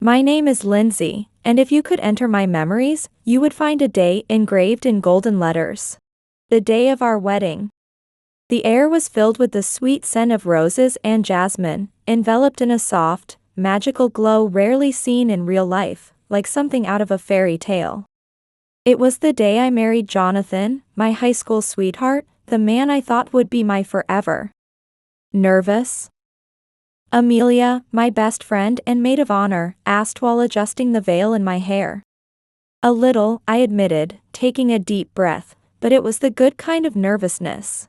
My name is Lindsay, and if you could enter my memories, you would find a day engraved in golden letters. The day of our wedding. The air was filled with the sweet scent of roses and jasmine, enveloped in a soft, magical glow rarely seen in real life, like something out of a fairy tale. It was the day I married Jonathan, my high school sweetheart, the man I thought would be my forever. Nervous? Amelia, my best friend and maid of honor, asked while adjusting the veil in my hair. A little, I admitted, taking a deep breath, but it was the good kind of nervousness.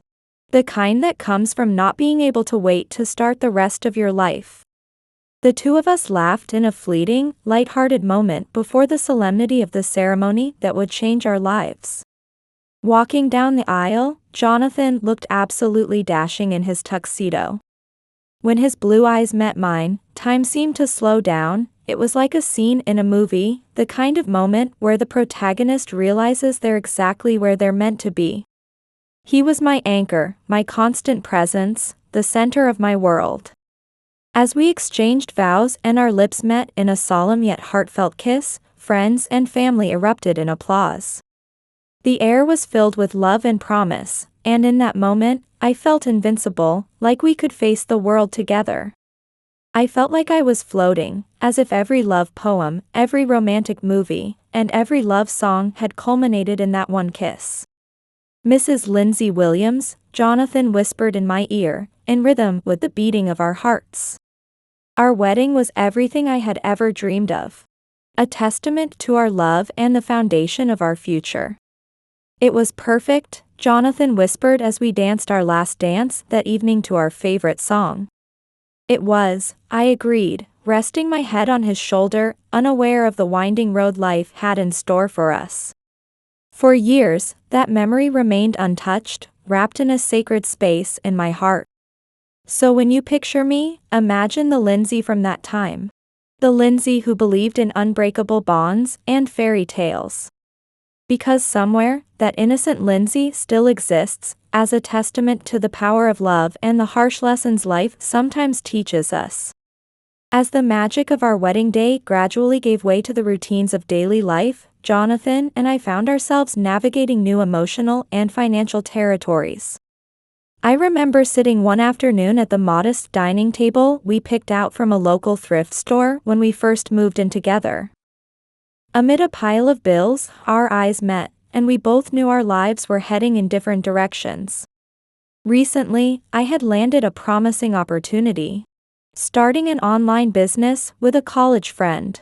The kind that comes from not being able to wait to start the rest of your life. The two of us laughed in a fleeting, light-hearted moment before the solemnity of the ceremony that would change our lives. Walking down the aisle, Jonathan looked absolutely dashing in his tuxedo. When his blue eyes met mine, time seemed to slow down. It was like a scene in a movie, the kind of moment where the protagonist realizes they're exactly where they're meant to be. He was my anchor, my constant presence, the center of my world. As we exchanged vows and our lips met in a solemn yet heartfelt kiss, friends and family erupted in applause. The air was filled with love and promise, and in that moment, I felt invincible, like we could face the world together. I felt like I was floating, as if every love poem, every romantic movie, and every love song had culminated in that one kiss. Mrs. Lindsay Williams, Jonathan whispered in my ear, in rhythm with the beating of our hearts. Our wedding was everything I had ever dreamed of. A testament to our love and the foundation of our future. It was perfect, Jonathan whispered as we danced our last dance that evening to our favorite song. It was, I agreed, resting my head on his shoulder, unaware of the winding road life had in store for us. For years, that memory remained untouched, wrapped in a sacred space in my heart. So when you picture me, imagine the Lindsay from that time. The Lindsay who believed in unbreakable bonds and fairy tales. Because somewhere, that innocent Lindsay still exists, as a testament to the power of love and the harsh lessons life sometimes teaches us. As the magic of our wedding day gradually gave way to the routines of daily life, Jonathan and I found ourselves navigating new emotional and financial territories. I remember sitting one afternoon at the modest dining table we picked out from a local thrift store when we first moved in together. Amid a pile of bills, our eyes met, and we both knew our lives were heading in different directions. Recently, I had landed a promising opportunity. Starting an online business with a college friend.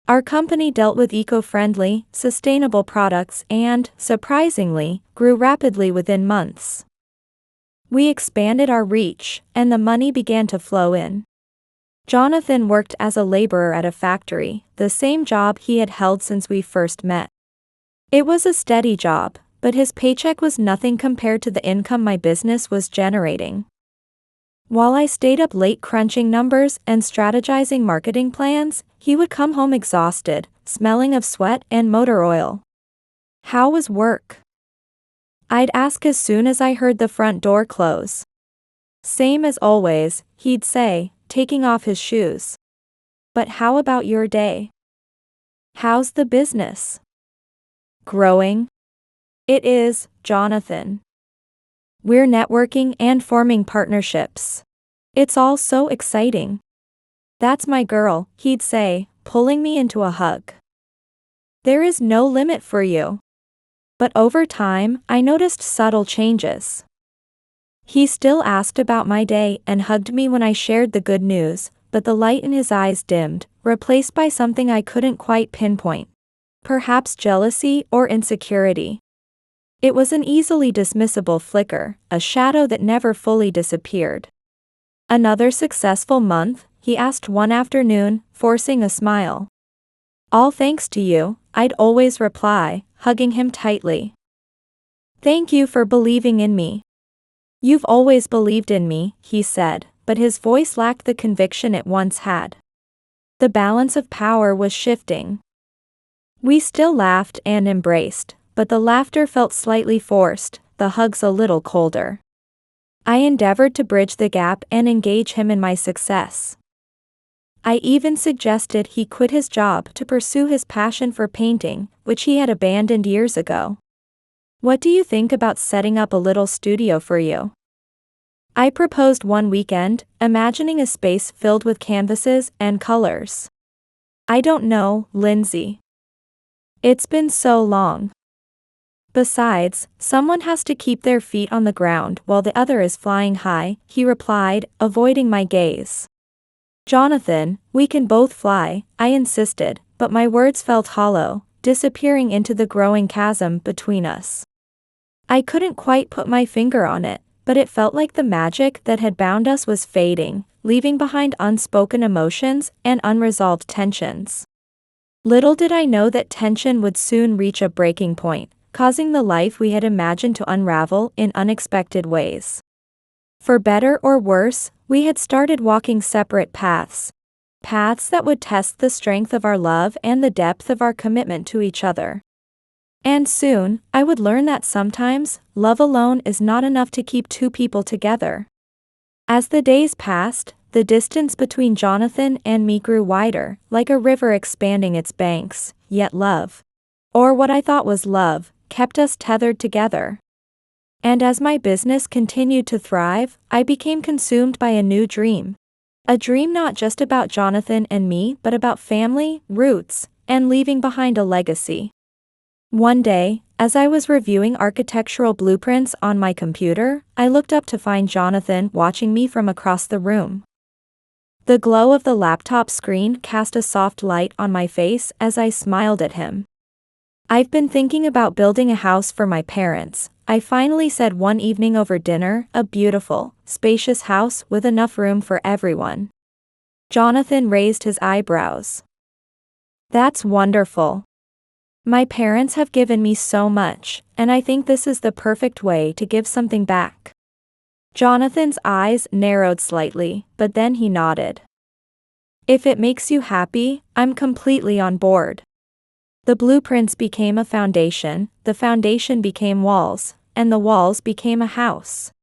Our company dealt with eco-friendly, sustainable products and, surprisingly, grew rapidly within months. We expanded our reach, and the money began to flow in. Jonathan worked as a laborer at a factory, the same job he had held since we first met. It was a steady job, but his paycheck was nothing compared to the income my business was generating. While I stayed up late crunching numbers and strategizing marketing plans, he would come home exhausted, smelling of sweat and motor oil. How was work? I'd ask as soon as I heard the front door close. Same as always, he'd say, taking off his shoes. But how about your day? How's the business? Growing? It is, Jonathan. We're networking and forming partnerships. It's all so exciting. That's my girl, he'd say, pulling me into a hug. There is no limit for you. But over time, I noticed subtle changes. He still asked about my day and hugged me when I shared the good news, but the light in his eyes dimmed, replaced by something I couldn't quite pinpoint. Perhaps jealousy or insecurity. It was an easily dismissible flicker, a shadow that never fully disappeared. Another successful month, he asked one afternoon, forcing a smile. All thanks to you, I'd always reply, hugging him tightly. Thank you for believing in me. You've always believed in me, he said, but his voice lacked the conviction it once had. The balance of power was shifting. We still laughed and embraced, but the laughter felt slightly forced, the hugs a little colder. I endeavored to bridge the gap and engage him in my success. I even suggested he quit his job to pursue his passion for painting, which he had abandoned years ago. What do you think about setting up a little studio for you? I proposed one weekend, imagining a space filled with canvases and colors. I don't know, Lindsay. It's been so long. Besides, someone has to keep their feet on the ground while the other is flying high, he replied, avoiding my gaze. Jonathan, we can both fly, I insisted, but my words felt hollow, disappearing into the growing chasm between us. I couldn't quite put my finger on it, but it felt like the magic that had bound us was fading, leaving behind unspoken emotions and unresolved tensions. Little did I know that tension would soon reach a breaking point, causing the life we had imagined to unravel in unexpected ways. For better or worse, we had started walking separate paths. Paths that would test the strength of our love and the depth of our commitment to each other. And soon, I would learn that sometimes, love alone is not enough to keep two people together. As the days passed, the distance between Jonathan and me grew wider, like a river expanding its banks, yet love, or what I thought was love, kept us tethered together. And as my business continued to thrive, I became consumed by a new dream. A dream not just about Jonathan and me, but about family, roots, and leaving behind a legacy. One day, as I was reviewing architectural blueprints on my computer, I looked up to find Jonathan watching me from across the room. The glow of the laptop screen cast a soft light on my face as I smiled at him. I've been thinking about building a house for my parents, I finally said one evening over dinner, a beautiful, spacious house with enough room for everyone. Jonathan raised his eyebrows. That's wonderful. My parents have given me so much, and I think this is the perfect way to give something back. Jonathan's eyes narrowed slightly, but then he nodded. If it makes you happy, I'm completely on board. The blueprints became a foundation, the foundation became walls, and the walls became a house.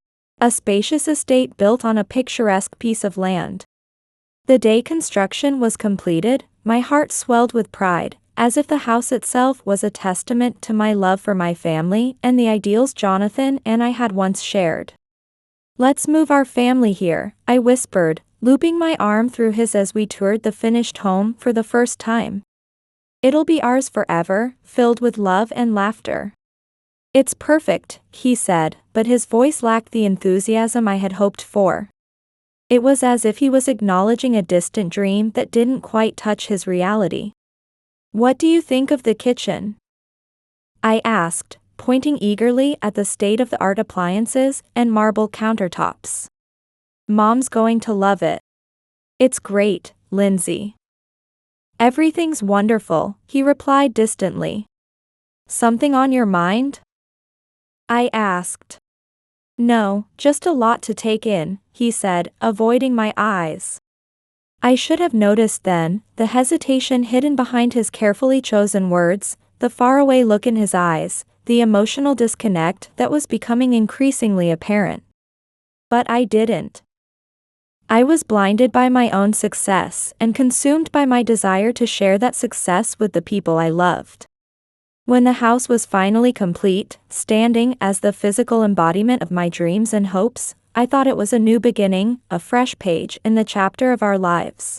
A spacious estate built on a picturesque piece of land. The day construction was completed, my heart swelled with pride, as if the house itself was a testament to my love for my family and the ideals Jonathan and I had once shared. Let's move our family here, I whispered, looping my arm through his as we toured the finished home for the first time. It'll be ours forever, filled with love and laughter. It's perfect, he said, but his voice lacked the enthusiasm I had hoped for. It was as if he was acknowledging a distant dream that didn't quite touch his reality. What do you think of the kitchen? I asked, pointing eagerly at the state-of-the-art appliances and marble countertops. Mom's going to love it. It's great, Lindsay. Everything's wonderful, he replied distantly. Something on your mind? I asked. No, just a lot to take in, he said, avoiding my eyes. I should have noticed then, the hesitation hidden behind his carefully chosen words, the faraway look in his eyes, the emotional disconnect that was becoming increasingly apparent. But I didn't. I was blinded by my own success and consumed by my desire to share that success with the people I loved. When the house was finally complete, standing as the physical embodiment of my dreams and hopes, I thought it was a new beginning, a fresh page in the chapter of our lives.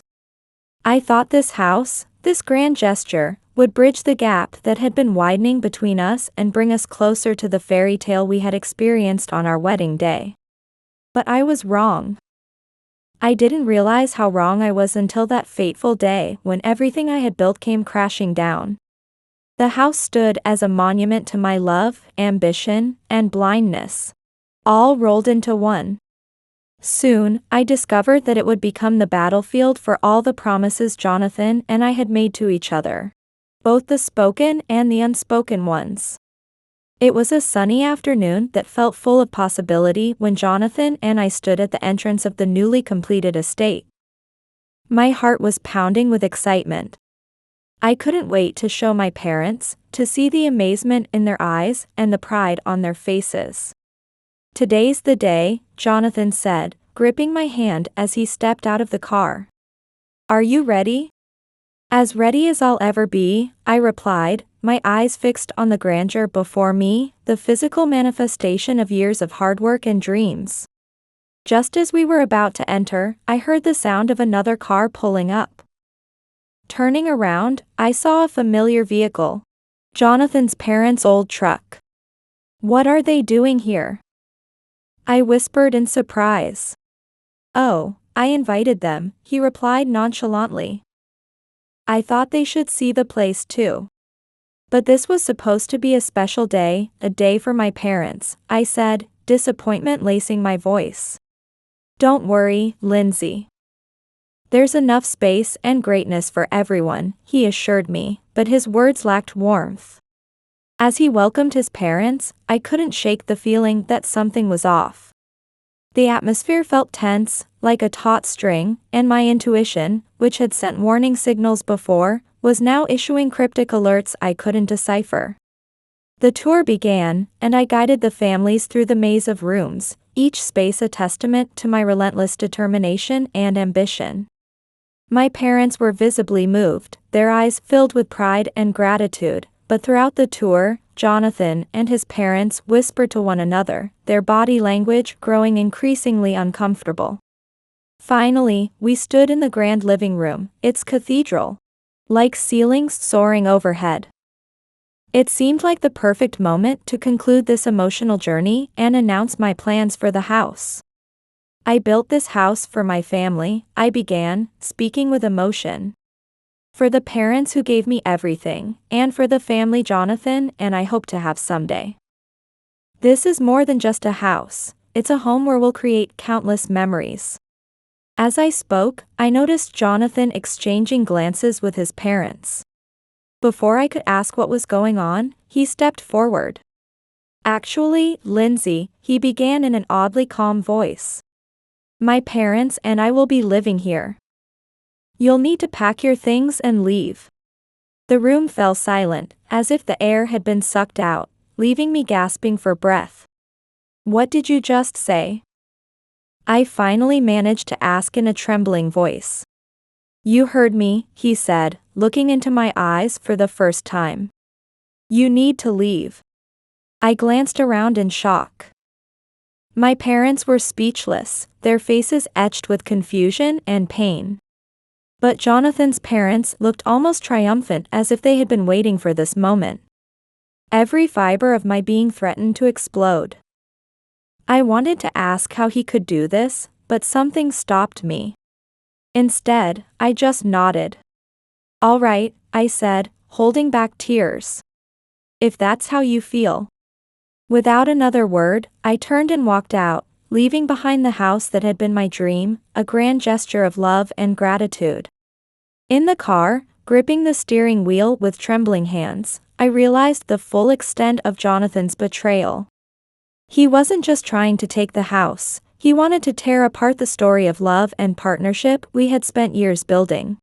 I thought this house, this grand gesture, would bridge the gap that had been widening between us and bring us closer to the fairy tale we had experienced on our wedding day. But I was wrong. I didn't realize how wrong I was until that fateful day when everything I had built came crashing down. The house stood as a monument to my love, ambition, and blindness, all rolled into one. Soon, I discovered that it would become the battlefield for all the promises Jonathan and I had made to each other, both the spoken and the unspoken ones. It was a sunny afternoon that felt full of possibility when Jonathan and I stood at the entrance of the newly completed estate. My heart was pounding with excitement. I couldn't wait to show my parents, to see the amazement in their eyes and the pride on their faces. Today's the day, Jonathan said, gripping my hand as he stepped out of the car. Are you ready? As ready as I'll ever be, I replied, my eyes fixed on the grandeur before me, the physical manifestation of years of hard work and dreams. Just as we were about to enter, I heard the sound of another car pulling up. Turning around, I saw a familiar vehicle. Jonathan's parents' old truck. What are they doing here? I whispered in surprise. Oh, I invited them, he replied nonchalantly. I thought they should see the place too. But this was supposed to be a special day, a day for my parents, I said, disappointment lacing my voice. Don't worry, Lindsay. There's enough space and greatness for everyone, he assured me, but his words lacked warmth. As he welcomed his parents, I couldn't shake the feeling that something was off. The atmosphere felt tense, like a taut string, and my intuition, which had sent warning signals before, was now issuing cryptic alerts I couldn't decipher. The tour began, and I guided the families through the maze of rooms, each space a testament to my relentless determination and ambition. My parents were visibly moved, their eyes filled with pride and gratitude, but throughout the tour, Jonathan and his parents whispered to one another, their body language growing increasingly uncomfortable. Finally, we stood in the grand living room, its cathedral-like ceilings soaring overhead. It seemed like the perfect moment to conclude this emotional journey and announce my plans for the house. I built this house for my family, I began, speaking with emotion. For the parents who gave me everything, and for the family Jonathan and I hope to have someday. This is more than just a house, it's a home where we'll create countless memories. As I spoke, I noticed Jonathan exchanging glances with his parents. Before I could ask what was going on, he stepped forward. Actually, Lindsay, he began in an oddly calm voice. My parents and I will be living here. You'll need to pack your things and leave. The room fell silent, as if the air had been sucked out, leaving me gasping for breath. What did you just say? I finally managed to ask in a trembling voice. You heard me, he said, looking into my eyes for the first time. You need to leave. I glanced around in shock. My parents were speechless, their faces etched with confusion and pain. But Jonathan's parents looked almost triumphant, as if they had been waiting for this moment. Every fiber of my being threatened to explode. I wanted to ask how he could do this, but something stopped me. Instead, I just nodded. All right, I said, holding back tears. If that's how you feel. Without another word, I turned and walked out, leaving behind the house that had been my dream, a grand gesture of love and gratitude. In the car, gripping the steering wheel with trembling hands, I realized the full extent of Jonathan's betrayal. He wasn't just trying to take the house, he wanted to tear apart the story of love and partnership we had spent years building.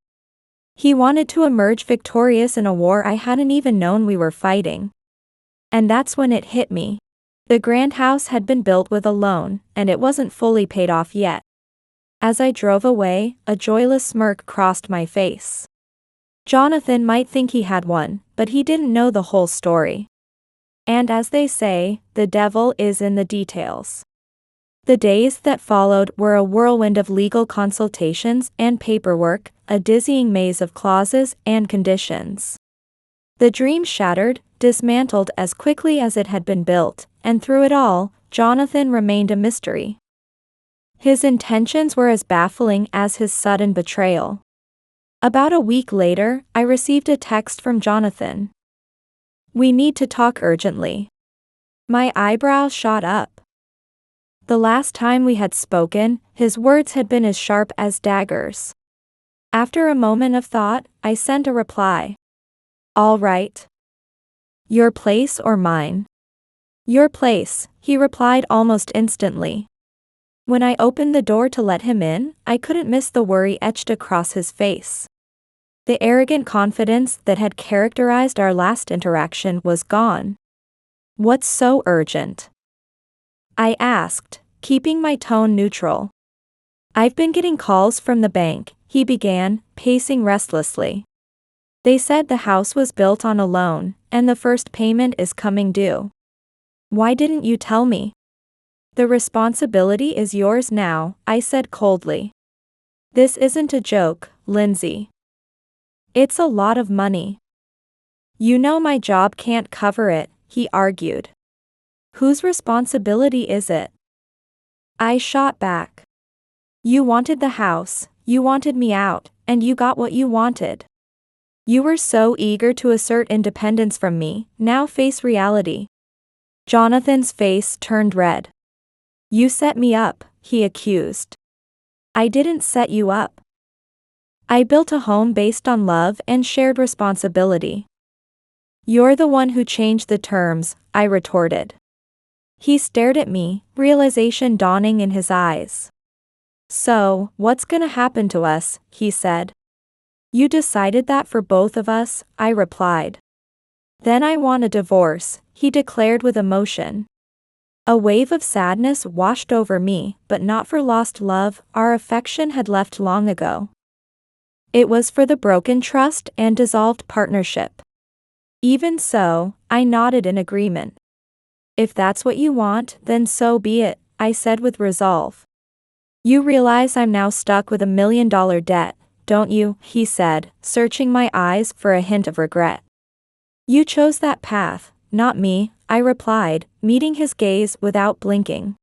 He wanted to emerge victorious in a war I hadn't even known we were fighting. And that's when it hit me. The grand house had been built with a loan, and it wasn't fully paid off yet. As I drove away, a joyless smirk crossed my face. Jonathan might think he had won, but he didn't know the whole story. And as they say, the devil is in the details. The days that followed were a whirlwind of legal consultations and paperwork, a dizzying maze of clauses and conditions. The dream shattered, dismantled as quickly as it had been built, and through it all, Jonathan remained a mystery. His intentions were as baffling as his sudden betrayal. About a week later, I received a text from Jonathan. We need to talk urgently. My eyebrows shot up. The last time we had spoken, his words had been as sharp as daggers. After a moment of thought, I sent a reply. All right. Your place or mine? Your place, he replied almost instantly. When I opened the door to let him in, I couldn't miss the worry etched across his face. The arrogant confidence that had characterized our last interaction was gone. What's so urgent? I asked, keeping my tone neutral. I've been getting calls from the bank, he began, pacing restlessly. They said the house was built on a loan, and the first payment is coming due. Why didn't you tell me? The responsibility is yours now, I said coldly. This isn't a joke, Lindsay. It's a lot of money. You know my job can't cover it, he argued. Whose responsibility is it? I shot back. You wanted the house, you wanted me out, and you got what you wanted. You were so eager to assert independence from me, now face reality. Jonathan's face turned red. You set me up, he accused. I didn't set you up. I built a home based on love and shared responsibility. You're the one who changed the terms, I retorted. He stared at me, realization dawning in his eyes. So, what's gonna happen to us, he said. You decided that for both of us, I replied. Then I want a divorce, he declared with emotion. A wave of sadness washed over me, but not for lost love, our affection had left long ago. It was for the broken trust and dissolved partnership. Even so, I nodded in agreement. If that's what you want, then so be it, I said with resolve. You realize I'm now stuck with $1 million debt, don't you? He said, searching my eyes for a hint of regret. You chose that path, not me, I replied, meeting his gaze without blinking.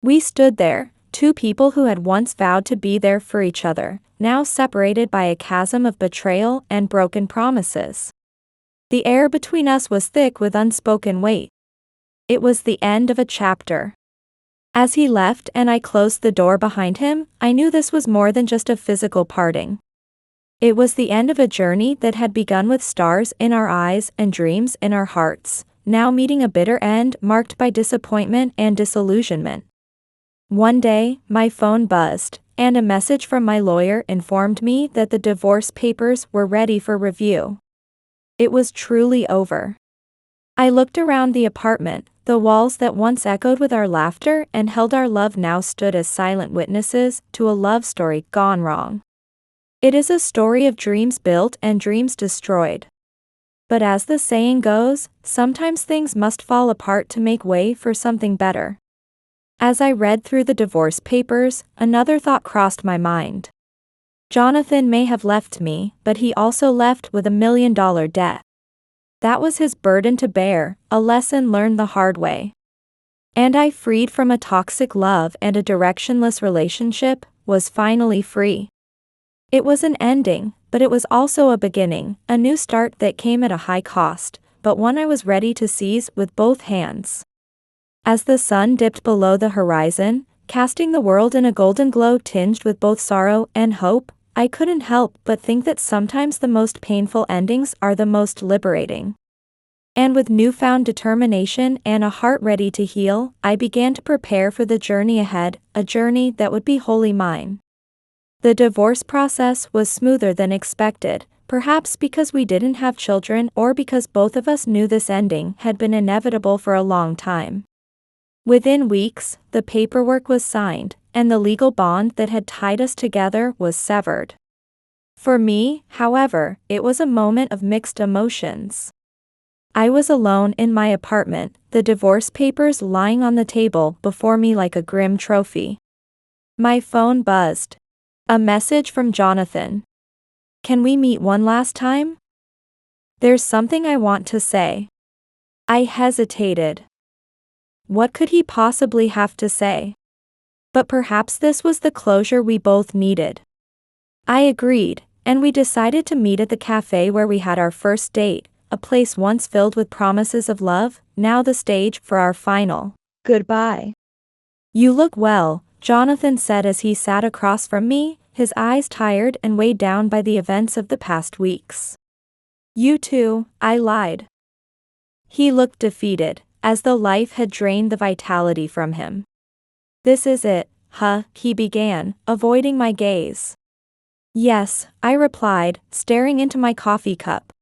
We stood there, two people who had once vowed to be there for each other, now separated by a chasm of betrayal and broken promises. The air between us was thick with unspoken weight. It was the end of a chapter. As he left and I closed the door behind him, I knew this was more than just a physical parting. It was the end of a journey that had begun with stars in our eyes and dreams in our hearts, now meeting a bitter end marked by disappointment and disillusionment. One day, my phone buzzed, and a message from my lawyer informed me that the divorce papers were ready for review. It was truly over. I looked around the apartment. The walls that once echoed with our laughter and held our love now stood as silent witnesses to a love story gone wrong. It is a story of dreams built and dreams destroyed. But as the saying goes, sometimes things must fall apart to make way for something better. As I read through the divorce papers, another thought crossed my mind. Jonathan may have left me, but he also left with $1 million debt. That was his burden to bear, a lesson learned the hard way. And I, freed from a toxic love and a directionless relationship, was finally free. It was an ending, but it was also a beginning, a new start that came at a high cost, but one I was ready to seize with both hands. As the sun dipped below the horizon, casting the world in a golden glow tinged with both sorrow and hope, I couldn't help but think that sometimes the most painful endings are the most liberating. And with newfound determination and a heart ready to heal, I began to prepare for the journey ahead, a journey that would be wholly mine. The divorce process was smoother than expected, perhaps because we didn't have children or because both of us knew this ending had been inevitable for a long time. Within weeks, the paperwork was signed, and the legal bond that had tied us together was severed. For me, however, it was a moment of mixed emotions. I was alone in my apartment, the divorce papers lying on the table before me like a grim trophy. My phone buzzed. A message from Jonathan. Can we meet one last time? There's something I want to say. I hesitated. What could he possibly have to say? But perhaps this was the closure we both needed. I agreed, and we decided to meet at the cafe where we had our first date, a place once filled with promises of love, now the stage for our final goodbye. You look well, Jonathan said as he sat across from me, his eyes tired and weighed down by the events of the past weeks. You too, I lied. He looked defeated, as though life had drained the vitality from him. This is it, huh? He began, avoiding my gaze. Yes, I replied, staring into my coffee cup.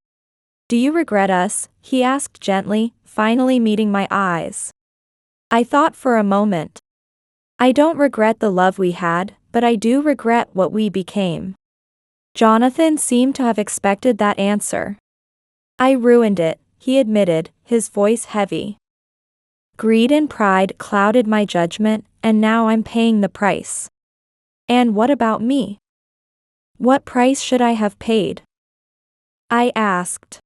Do you regret us? He asked gently, finally meeting my eyes. I thought for a moment. I don't regret the love we had, but I do regret what we became. Jonathan seemed to have expected that answer. I ruined it, he admitted, his voice heavy. Greed and pride clouded my judgment, and now I'm paying the price. And what about me? What price should I have paid? I asked.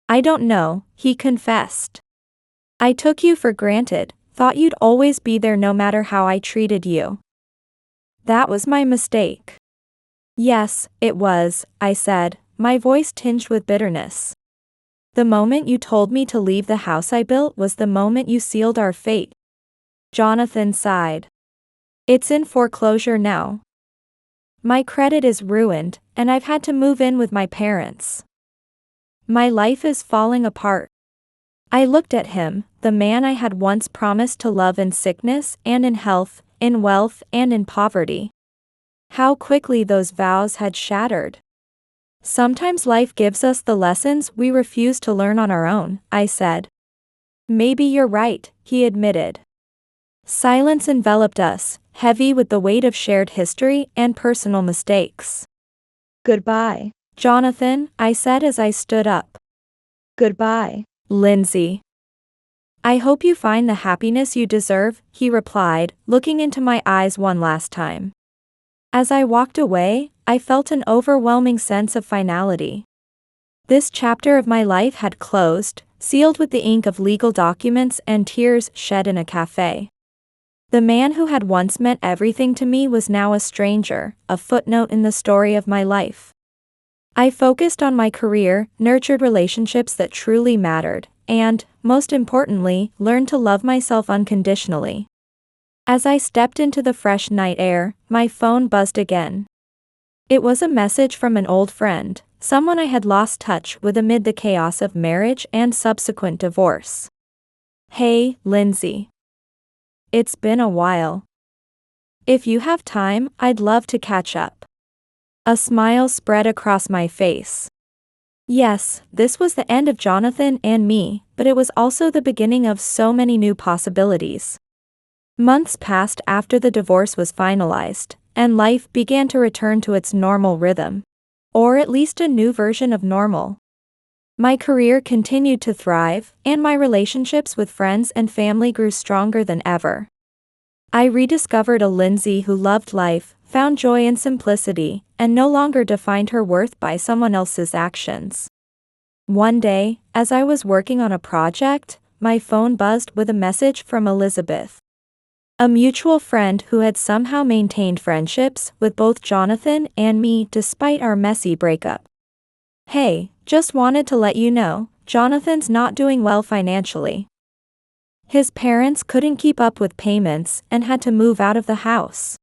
I don't know, he confessed. I took you for granted, thought you'd always be there no matter how I treated you. That was my mistake. Yes, it was, I said, my voice tinged with bitterness. The moment you told me to leave the house I built was the moment you sealed our fate. Jonathan sighed. It's in foreclosure now. My credit is ruined, and I've had to move in with my parents. My life is falling apart. I looked at him, the man I had once promised to love in sickness and in health, in wealth and in poverty. How quickly those vows had shattered. Sometimes life gives us the lessons we refuse to learn on our own, I said. Maybe you're right, he admitted. Silence enveloped us, heavy with the weight of shared history and personal mistakes. Goodbye, Jonathan, I said as I stood up. Goodbye, Lindsay. I hope you find the happiness you deserve, he replied, looking into my eyes one last time. As I walked away, I felt an overwhelming sense of finality. This chapter of my life had closed, sealed with the ink of legal documents and tears shed in a cafe. The man who had once meant everything to me was now a stranger, a footnote in the story of my life. I focused on my career, nurtured relationships that truly mattered, and, most importantly, learned to love myself unconditionally. As I stepped into the fresh night air, my phone buzzed again. It was a message from an old friend, someone I had lost touch with amid the chaos of marriage and subsequent divorce. Hey, Lindsay. It's been a while. If you have time, I'd love to catch up. A smile spread across my face. Yes, this was the end of Jonathan and me, but it was also the beginning of so many new possibilities. Months passed after the divorce was finalized, and life began to return to its normal rhythm. Or at least a new version of normal. My career continued to thrive, and my relationships with friends and family grew stronger than ever. I rediscovered a Lindsay who loved life, found joy in simplicity, and no longer defined her worth by someone else's actions. One day, as I was working on a project, my phone buzzed with a message from Elizabeth. A mutual friend who had somehow maintained friendships with both Jonathan and me despite our messy breakup. Hey, just wanted to let you know, Jonathan's not doing well financially. His parents couldn't keep up with payments and had to move out of the house.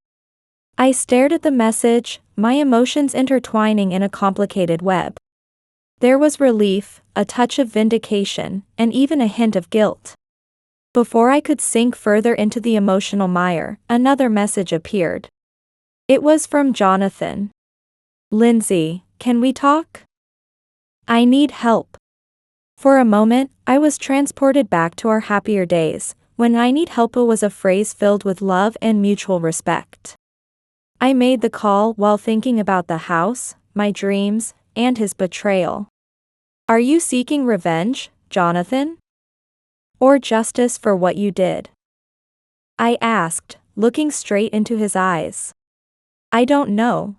I stared at the message, my emotions intertwining in a complicated web. There was relief, a touch of vindication, and even a hint of guilt. Before I could sink further into the emotional mire, another message appeared. It was from Jonathan. Lindsay, can we talk? I need help. For a moment, I was transported back to our happier days, when I need help was a phrase filled with love and mutual respect. I made the call while thinking about the house, my dreams, and his betrayal. Are you seeking revenge, Jonathan? Or justice for what you did? I asked, looking straight into his eyes. I don't know.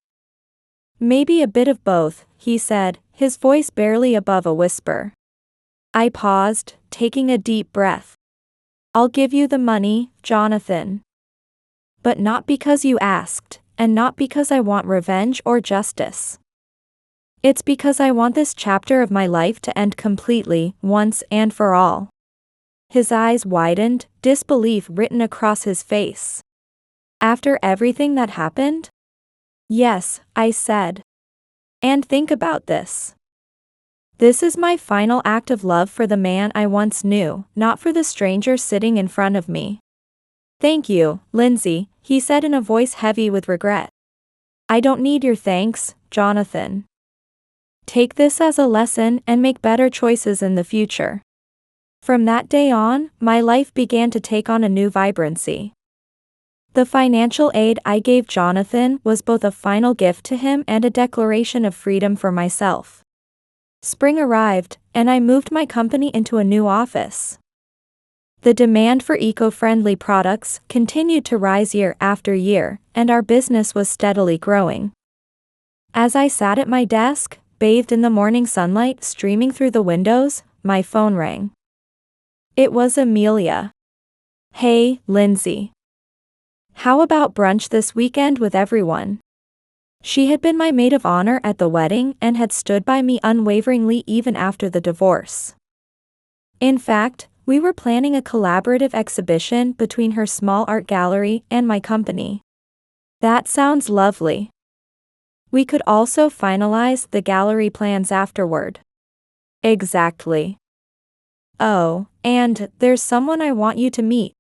Maybe a bit of both, he said, his voice barely above a whisper. I paused, taking a deep breath. I'll give you the money, Jonathan. But not because you asked, and not because I want revenge or justice. It's because I want this chapter of my life to end completely, once and for all. His eyes widened, disbelief written across his face. After everything that happened? Yes, I said. And think about this. This is my final act of love for the man I once knew, not for the stranger sitting in front of me. Thank you, Lindsay, he said in a voice heavy with regret. I don't need your thanks, Jonathan. Take this as a lesson and make better choices in the future. From that day on, my life began to take on a new vibrancy. The financial aid I gave Jonathan was both a final gift to him and a declaration of freedom for myself. Spring arrived, and I moved my company into a new office. The demand for eco-friendly products continued to rise year after year, and our business was steadily growing. As I sat at my desk, bathed in the morning sunlight streaming through the windows, my phone rang. It was Amelia. "Hey, Lindsay. How about brunch this weekend with everyone?" She had been my maid of honor at the wedding and had stood by me unwaveringly even after the divorce. In fact, we were planning a collaborative exhibition between her small art gallery and my company. That sounds lovely. We could also finalize the gallery plans afterward. Exactly. Oh, and there's someone I want you to meet.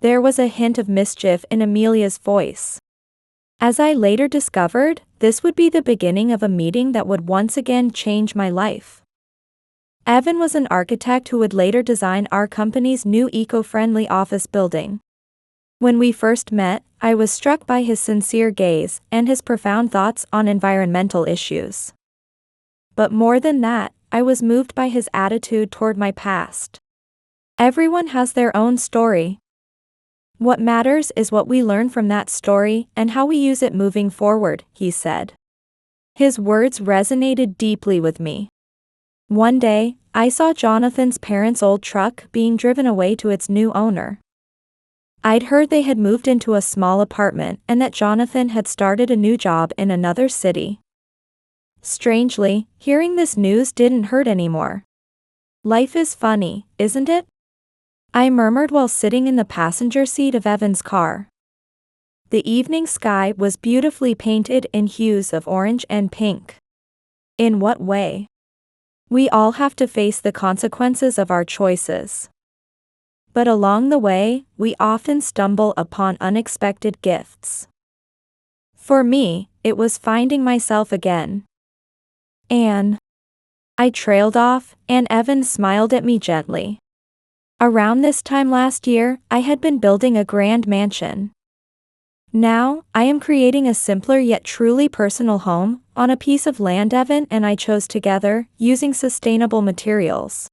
There was a hint of mischief in Amelia's voice. As I later discovered, this would be the beginning of a meeting that would once again change my life. Evan was an architect who would later design our company's new eco-friendly office building. When we first met, I was struck by his sincere gaze and his profound thoughts on environmental issues. But more than that, I was moved by his attitude toward my past. Everyone has their own story. What matters is what we learn from that story and how we use it moving forward, he said. His words resonated deeply with me. One day, I saw Jonathan's parents' old truck being driven away to its new owner. I'd heard they had moved into a small apartment and that Jonathan had started a new job in another city. Strangely, hearing this news didn't hurt anymore. Life is funny, isn't it? I murmured while sitting in the passenger seat of Evan's car. The evening sky was beautifully painted in hues of orange and pink. In what way? We all have to face the consequences of our choices. But along the way, we often stumble upon unexpected gifts. For me, it was finding myself again. Anne. I trailed off, and Evan smiled at me gently. Around this time last year, I had been building a grand mansion. Now, I am creating a simpler yet truly personal home, on a piece of land Evan and I chose together, using sustainable materials.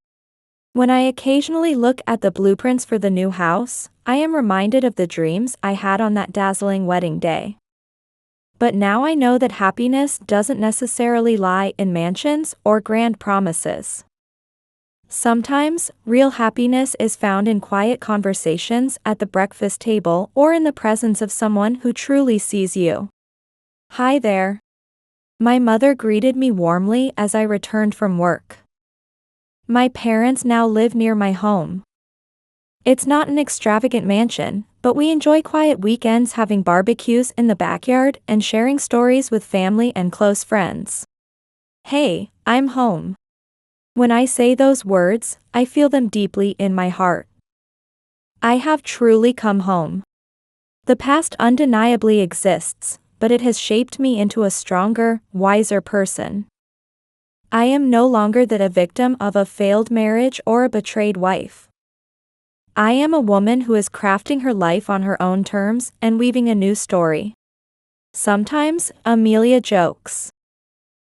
When I occasionally look at the blueprints for the new house, I am reminded of the dreams I had on that dazzling wedding day. But now I know that happiness doesn't necessarily lie in mansions or grand promises. Sometimes, real happiness is found in quiet conversations at the breakfast table or in the presence of someone who truly sees you. Hi there. My mother greeted me warmly as I returned from work. My parents now live near my home. It's not an extravagant mansion, but we enjoy quiet weekends having barbecues in the backyard and sharing stories with family and close friends. Hey, I'm home. When I say those words, I feel them deeply in my heart. I have truly come home. The past undeniably exists, but it has shaped me into a stronger, wiser person. I am no longer a victim of a failed marriage or a betrayed wife. I am a woman who is crafting her life on her own terms and weaving a new story. Sometimes, Amelia jokes.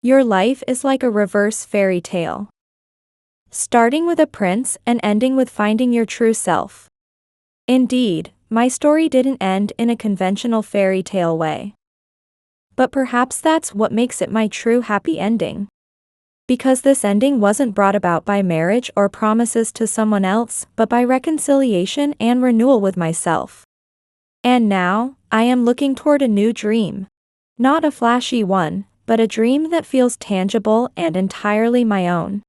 Your life is like a reverse fairy tale. Starting with a prince and ending with finding your true self. Indeed, my story didn't end in a conventional fairy tale way. But perhaps that's what makes it my true happy ending. Because this ending wasn't brought about by marriage or promises to someone else, but by reconciliation and renewal with myself. And now, I am looking toward a new dream. Not a flashy one, but a dream that feels tangible and entirely my own.